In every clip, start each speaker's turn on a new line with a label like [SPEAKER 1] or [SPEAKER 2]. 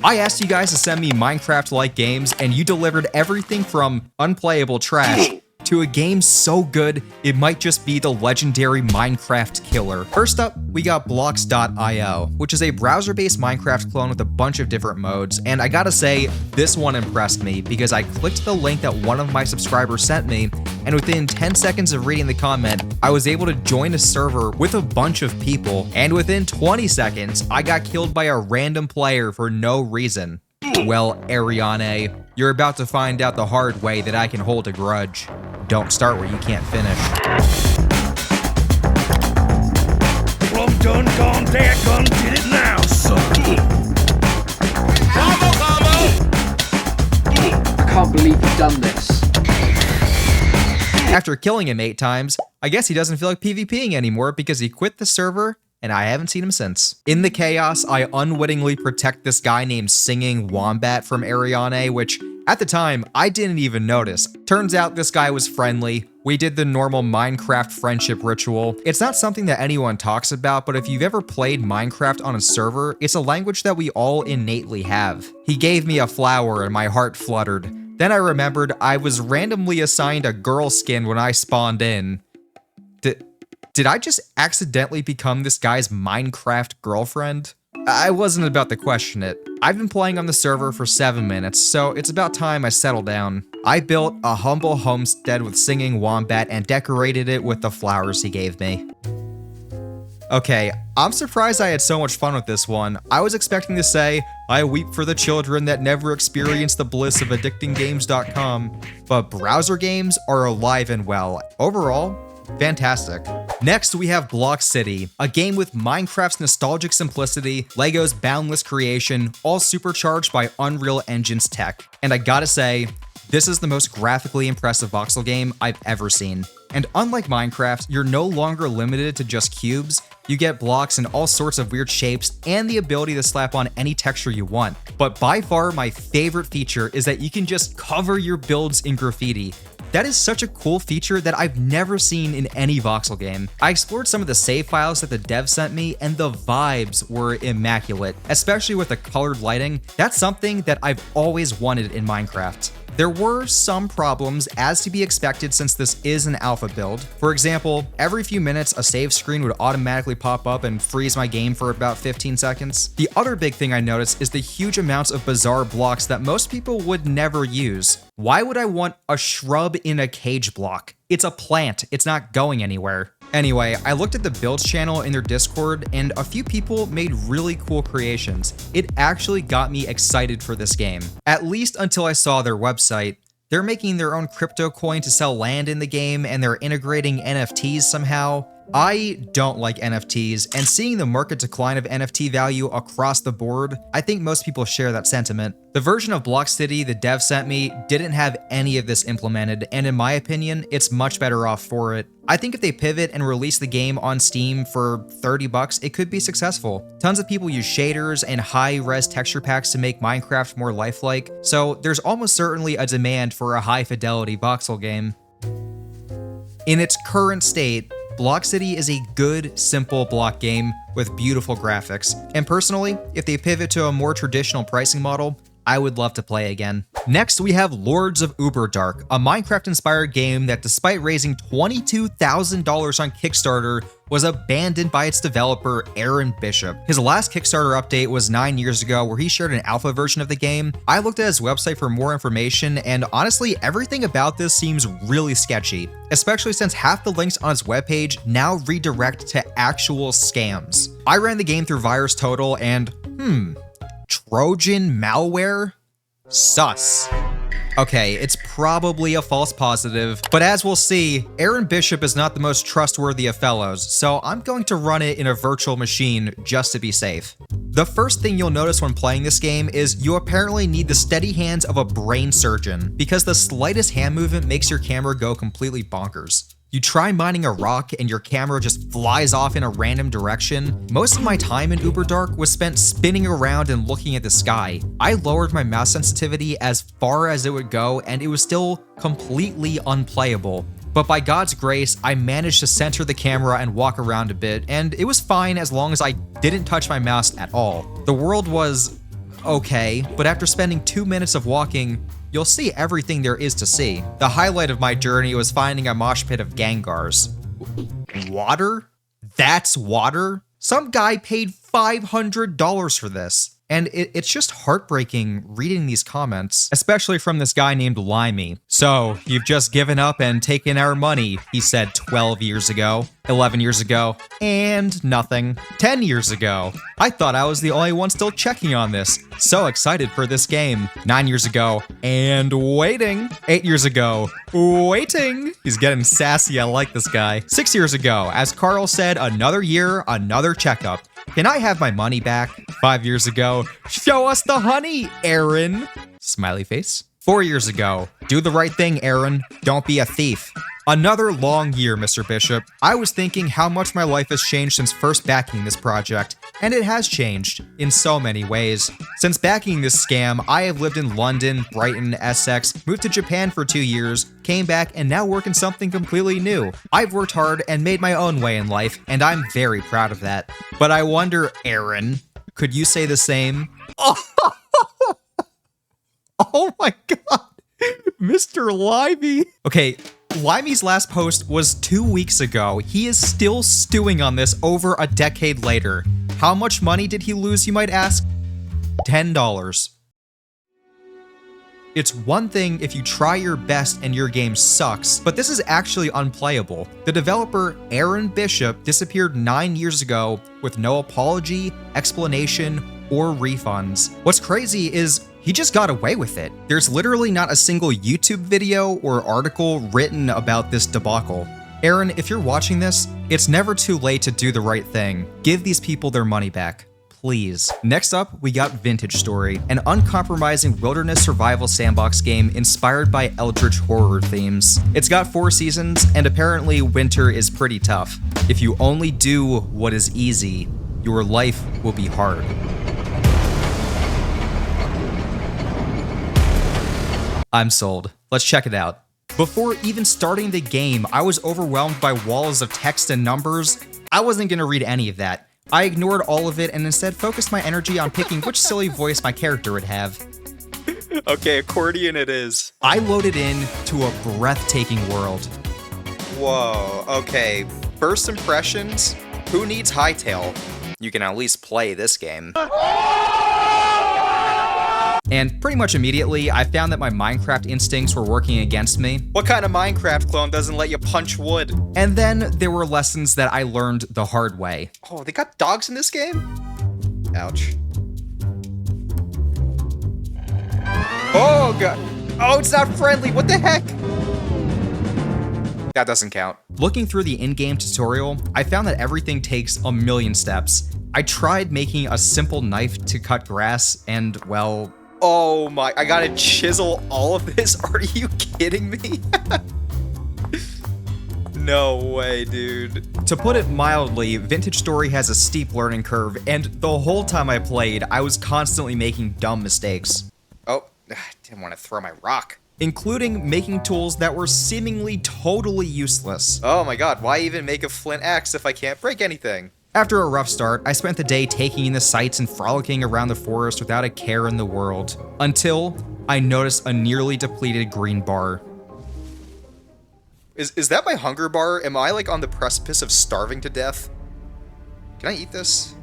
[SPEAKER 1] I asked you guys to send me Minecraft-like games, and you delivered everything from unplayable trash to a game so good, it might just be the legendary Minecraft killer. First up, we got Bloxd.io, which is a browser-based Minecraft clone with a bunch of different modes, and I gotta say, this one impressed me because I clicked the link that one of my subscribers sent me, and within 10 seconds of reading the comment, I was able to join a server with a bunch of people, and within 20 seconds, I got killed by a random player for no reason. Well, Ariane, you're about to find out the hard way that I can hold a grudge. Don't start where you can't finish.
[SPEAKER 2] Plum done gone, dad gun did it now, son.
[SPEAKER 3] I can't believe you've done this.
[SPEAKER 1] After killing him 8 times, I guess he doesn't feel like PvPing anymore because he quit the server and I haven't seen him since. In the chaos, I unwittingly protect this guy named Singing Wombat from Ariane, which at the time, I didn't even notice. Turns out this guy was friendly. We did the normal Minecraft friendship ritual. It's not something that anyone talks about, but if you've ever played Minecraft on a server, it's a language that we all innately have. He gave me a flower and my heart fluttered. Then I remembered I was randomly assigned a girl skin when I spawned in. Did I just accidentally become this guy's Minecraft girlfriend? I wasn't about to question it. I've been playing on the server for 7 minutes, so it's about time I settle down. I built a humble homestead with Singing Wombat and decorated it with the flowers he gave me. Okay, I'm surprised I had so much fun with this one. I was expecting to say, I weep for the children that never experienced the bliss of addictinggames.com, but browser games are alive and well. Overall, fantastic. Next, we have Blockciti, a game with Minecraft's nostalgic simplicity, LEGO's boundless creation, all supercharged by Unreal Engine's tech. And I gotta say, this is the most graphically impressive voxel game I've ever seen. And unlike Minecraft, you're no longer limited to just cubes. You get blocks in all sorts of weird shapes and the ability to slap on any texture you want. But by far my favorite feature is that you can just cover your builds in graffiti. That is such a cool feature that I've never seen in any voxel game. I explored some of the save files that the dev sent me and the vibes were immaculate, especially with the colored lighting. That's something that I've always wanted in Minecraft. There were some problems, as to be expected since this is an alpha build. For example, every few minutes a save screen would automatically pop up and freeze my game for about 15 seconds. The other big thing I noticed is the huge amounts of bizarre blocks that most people would never use. Why would I want a shrub in a cage block? It's a plant, it's not going anywhere. Anyway, I looked at the builds channel in their Discord and a few people made really cool creations. It actually got me excited for this game. At least until I saw their website. They're making their own crypto coin to sell land in the game and they're integrating NFTs somehow. I don't like NFTs, and seeing the market decline of NFT value across the board, I think most people share that sentiment. The version of Blockciti the dev sent me didn't have any of this implemented, and in my opinion, it's much better off for it. I think if they pivot and release the game on Steam for $30, it could be successful. Tons of people use shaders and high-res texture packs to make Minecraft more lifelike, so there's almost certainly a demand for a high-fidelity voxel game. In its current state, Blockciti is a good, simple block game with beautiful graphics. And personally, if they pivot to a more traditional pricing model, I would love to play again. Next, we have Lords of Uberdark, a Minecraft-inspired game that despite raising $22,000 on Kickstarter, was abandoned by its developer, Aaron Bishop. His last Kickstarter update was 9 years ago where he shared an alpha version of the game. I looked at his website for more information, and honestly, everything about this seems really sketchy, especially since half the links on his webpage now redirect to actual scams. I ran the game through VirusTotal and, Trojan malware? Sus. Okay, it's probably a false positive, but as we'll see, Aaron Bishop is not the most trustworthy of fellows, so I'm going to run it in a virtual machine just to be safe. The first thing you'll notice when playing this game is you apparently need the steady hands of a brain surgeon, because the slightest hand movement makes your camera go completely bonkers. You try mining a rock and your camera just flies off in a random direction. Most of my time in Uberdark was spent spinning around and looking at the sky. I lowered my mouse sensitivity as far as it would go and it was still completely unplayable. But by God's grace, I managed to center the camera and walk around a bit, and it was fine as long as I didn't touch my mouse at all. The world was okay, but after spending 2 minutes of walking, you'll see everything there is to see. The highlight of my journey was finding a mosh pit of Gangars. Water? That's water? Some guy paid $500 for this. And it's just heartbreaking reading these comments, especially from this guy named Limey. So, you've just given up and taken our money, he said 12 years ago, 11 years ago, and nothing. 10 years ago. I thought I was the only one still checking on this. So excited for this game. 9 years ago, and waiting. 8 years ago, waiting. He's getting sassy, I like this guy. 6 years ago, as Carl said, another year, another checkup. Can I have my money back? 5 years ago, show us the honey, Aaron. Smiley face. 4 years ago, do the right thing, Aaron. Don't be a thief. Another long year, Mr. Bishop. I was thinking how much my life has changed since first backing this project, and it has changed in so many ways. Since backing this scam, I have lived in London, Brighton, Essex, moved to Japan for 2 years, came back, and now work in something completely new. I've worked hard and made my own way in life, and I'm very proud of that. But I wonder, Aaron, could you say the same? Oh my god, Mr. Limey. Okay, Limey's last post was 2 weeks ago. He is still stewing on this over a decade later. How much money did he lose, you might ask? $10. It's one thing if you try your best and your game sucks, but this is actually unplayable. The developer, Aaron Bishop, disappeared 9 years ago with no apology, explanation, or refunds. What's crazy is he just got away with it. There's literally not a single YouTube video or article written about this debacle. Aaron, if you're watching this, it's never too late to do the right thing. Give these people their money back. Please. Next up, we got Vintage Story, an uncompromising wilderness survival sandbox game inspired by eldritch horror themes. It's got 4 seasons, and apparently winter is pretty tough. If you only do what is easy, your life will be hard. I'm sold. Let's check it out. Before even starting the game, I was overwhelmed by walls of text and numbers. I wasn't gonna read any of that. I ignored all of it and instead focused my energy on picking which silly voice my character would have.
[SPEAKER 4] Okay, accordion it is.
[SPEAKER 1] I loaded in to a breathtaking world.
[SPEAKER 4] Whoa, okay. First impressions, who needs Hightail? You can at least play this game.
[SPEAKER 1] And pretty much immediately, I found that my Minecraft instincts were working against me.
[SPEAKER 4] What kind of Minecraft clone doesn't let you punch wood?
[SPEAKER 1] And then there were lessons that I learned the hard way.
[SPEAKER 4] Oh, they got dogs in this game? Ouch. Oh, God. Oh, it's not friendly. What the heck? That doesn't count.
[SPEAKER 1] Looking through the in-game tutorial, I found that everything takes a million steps. I tried making a simple knife to cut grass and, well...
[SPEAKER 4] Oh my, I gotta chisel all of this? Are you kidding me? No way, dude.
[SPEAKER 1] To put it mildly, Vintage Story has a steep learning curve, and the whole time I played, I was constantly making dumb mistakes.
[SPEAKER 4] Oh, I didn't want to throw my rock.
[SPEAKER 1] Including making tools that were seemingly totally useless.
[SPEAKER 4] Oh my god, why even make a flint axe if I can't break anything?
[SPEAKER 1] After a rough start, I spent the day taking in the sights and frolicking around the forest without a care in the world, until I noticed a nearly depleted green bar.
[SPEAKER 4] Is that my hunger bar? Am I like on the precipice of starving to death? Can I eat this?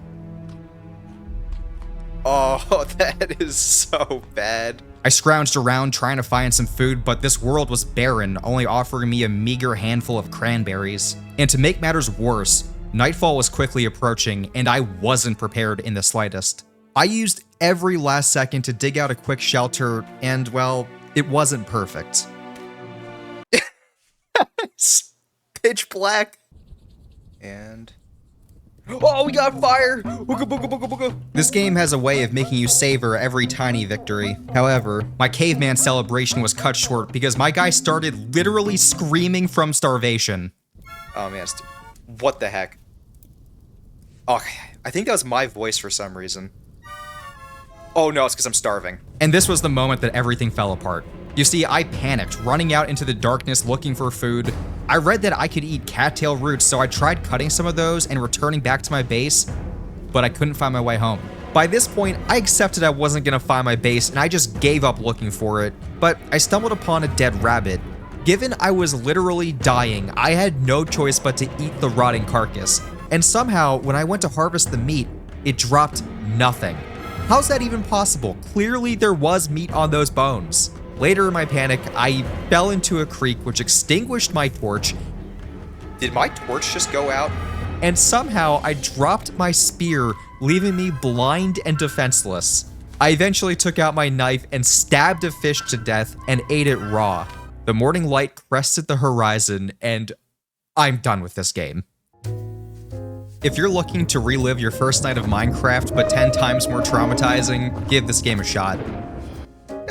[SPEAKER 4] Oh, that is so bad.
[SPEAKER 1] I scrounged around trying to find some food, but this world was barren, only offering me a meager handful of cranberries. And to make matters worse, nightfall was quickly approaching, and I wasn't prepared in the slightest. I used every last second to dig out a quick shelter, and, well, it wasn't perfect.
[SPEAKER 4] It's pitch black. And... oh, we got fire! Booga, booga, booga, booga.
[SPEAKER 1] This game has a way of making you savor every tiny victory. However, my caveman celebration was cut short because my guy started literally screaming from starvation.
[SPEAKER 4] Oh man, what the heck? Oh, I think that was my voice for some reason. Oh no, it's because I'm starving.
[SPEAKER 1] And this was the moment that everything fell apart. You see, I panicked, running out into the darkness looking for food. I read that I could eat cattail roots, so I tried cutting some of those and returning back to my base, but I couldn't find my way home. By this point, I accepted I wasn't gonna find my base and I just gave up looking for it, but I stumbled upon a dead rabbit. Given I was literally dying, I had no choice but to eat the rotting carcass, and somehow, when I went to harvest the meat, it dropped nothing. How's that even possible? Clearly there was meat on those bones. Later in my panic, I fell into a creek which extinguished my torch.
[SPEAKER 4] Did my torch just go out?
[SPEAKER 1] And somehow I dropped my spear, leaving me blind and defenseless. I eventually took out my knife and stabbed a fish to death and ate it raw. The morning light crested the horizon, and I'm done with this game. If you're looking to relive your first night of Minecraft but 10 times more traumatizing, give this game a shot.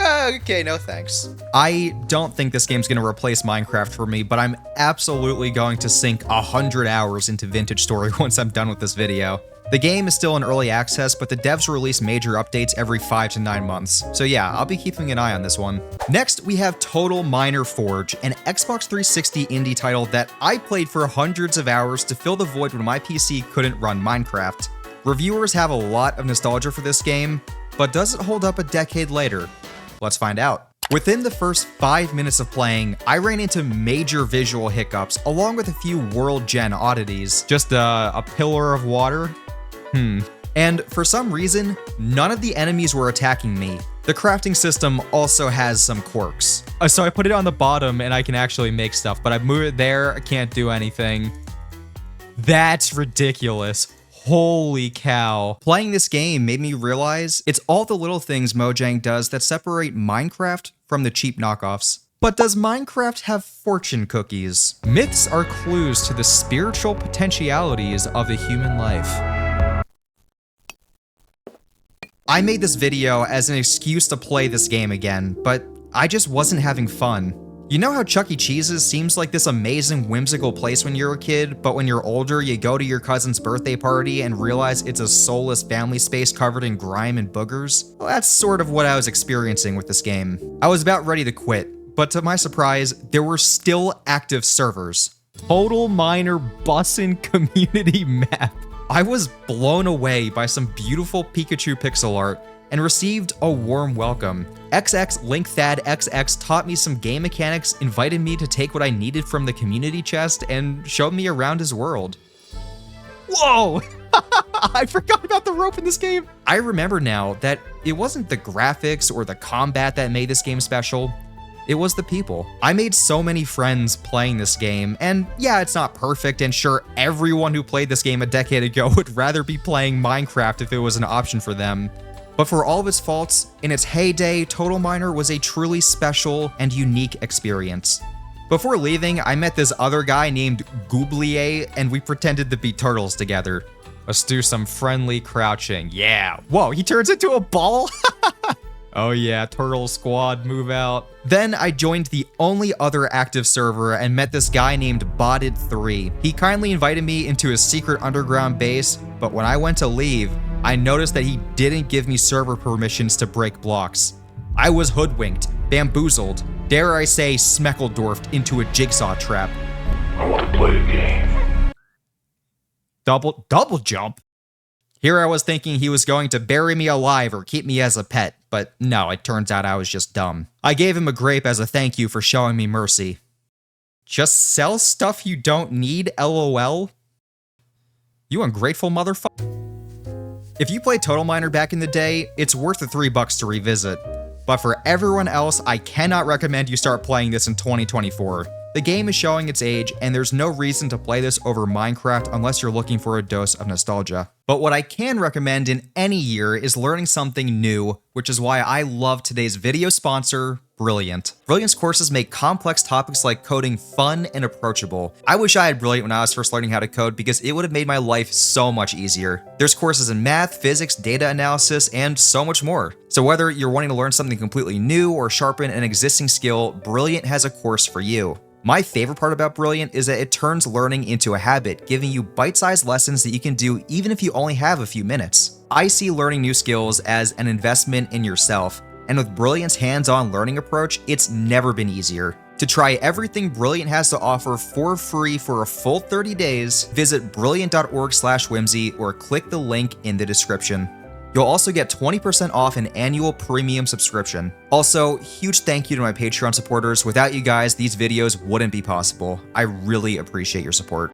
[SPEAKER 4] Okay, no thanks.
[SPEAKER 1] I don't think this game's gonna replace Minecraft for me, but I'm absolutely going to sink 100 hours into Vintage Story once I'm done with this video. The game is still in early access, but the devs release major updates every 5 to 9 months. So yeah, I'll be keeping an eye on this one. Next, we have Total Miner Forge, an Xbox 360 indie title that I played for hundreds of hours to fill the void when my PC couldn't run Minecraft. Reviewers have a lot of nostalgia for this game, but does it hold up a decade later? Let's find out. Within the first 5 minutes of playing, I ran into major visual hiccups, along with a few world-gen oddities. Just a pillar of water? And for some reason, none of the enemies were attacking me. The crafting system also has some quirks. So I put it on the bottom and I can actually make stuff, but I move it there, I can't do anything. That's ridiculous. Holy cow. Playing this game made me realize it's all the little things Mojang does that separate Minecraft from the cheap knockoffs. But does Minecraft have fortune cookies? Myths are clues to the spiritual potentialities of the human life. I made this video as an excuse to play this game again, but I just wasn't having fun. You know how Chuck E. Cheese's seems like this amazing, whimsical place when you're a kid, but when you're older, you go to your cousin's birthday party and realize it's a soulless family space covered in grime and boogers? Well, that's sort of what I was experiencing with this game. I was about ready to quit, but to my surprise, there were still active servers. Total Miner Bussin' Community Map. I was blown away by some beautiful Pikachu pixel art and received a warm welcome. XX LinkThadXX taught me some game mechanics, invited me to take what I needed from the community chest, and showed me around his world. Whoa! I forgot about the rope in this game. I remember now that it wasn't the graphics or the combat that made this game special. It was the people. I made so many friends playing this game, and yeah, it's not perfect, and sure, everyone who played this game a decade ago would rather be playing Minecraft if it was an option for them. But for all of its faults, in its heyday, Total Miner was a truly special and unique experience. Before leaving, I met this other guy named Gooblier, and we pretended to be turtles together. Let's do some friendly crouching. Yeah. Whoa, he turns into a ball? Oh yeah, Turtle Squad, move out. Then I joined the only other active server and met this guy named Botted3. He kindly invited me into his secret underground base, but when I went to leave, I noticed that he didn't give me server permissions to break blocks. I was hoodwinked, bamboozled, dare I say Smeckledorfed into a jigsaw trap.
[SPEAKER 2] I want to play a game.
[SPEAKER 1] Double jump? Here I was thinking he was going to bury me alive or keep me as a pet, but no, it turns out I was just dumb. I gave him a grape as a thank you for showing me mercy. Just sell stuff you don't need, LOL? You ungrateful motherfucker. If you played Total Miner back in the day, it's worth the $3 to revisit. But for everyone else, I cannot recommend you start playing this in 2024. The game is showing its age, and there's no reason to play this over Minecraft unless you're looking for a dose of nostalgia. But what I can recommend in any year is learning something new, which is why I love today's video sponsor, Brilliant. Brilliant's courses make complex topics like coding fun and approachable. I wish I had Brilliant when I was first learning how to code because it would have made my life so much easier. There's courses in math, physics, data analysis, and so much more. So whether you're wanting to learn something completely new or sharpen an existing skill, Brilliant has a course for you. My favorite part about Brilliant is that it turns learning into a habit, giving you bite-sized lessons that you can do even if you only have a few minutes. I see learning new skills as an investment in yourself, and with Brilliant's hands-on learning approach, it's never been easier. To try everything Brilliant has to offer for free for a full 30 days, visit brilliant.org/Whimzee or click the link in the description. You'll also get 20% off an annual premium subscription. Also, huge thank you to my Patreon supporters. Without you guys, these videos wouldn't be possible. I really appreciate your support.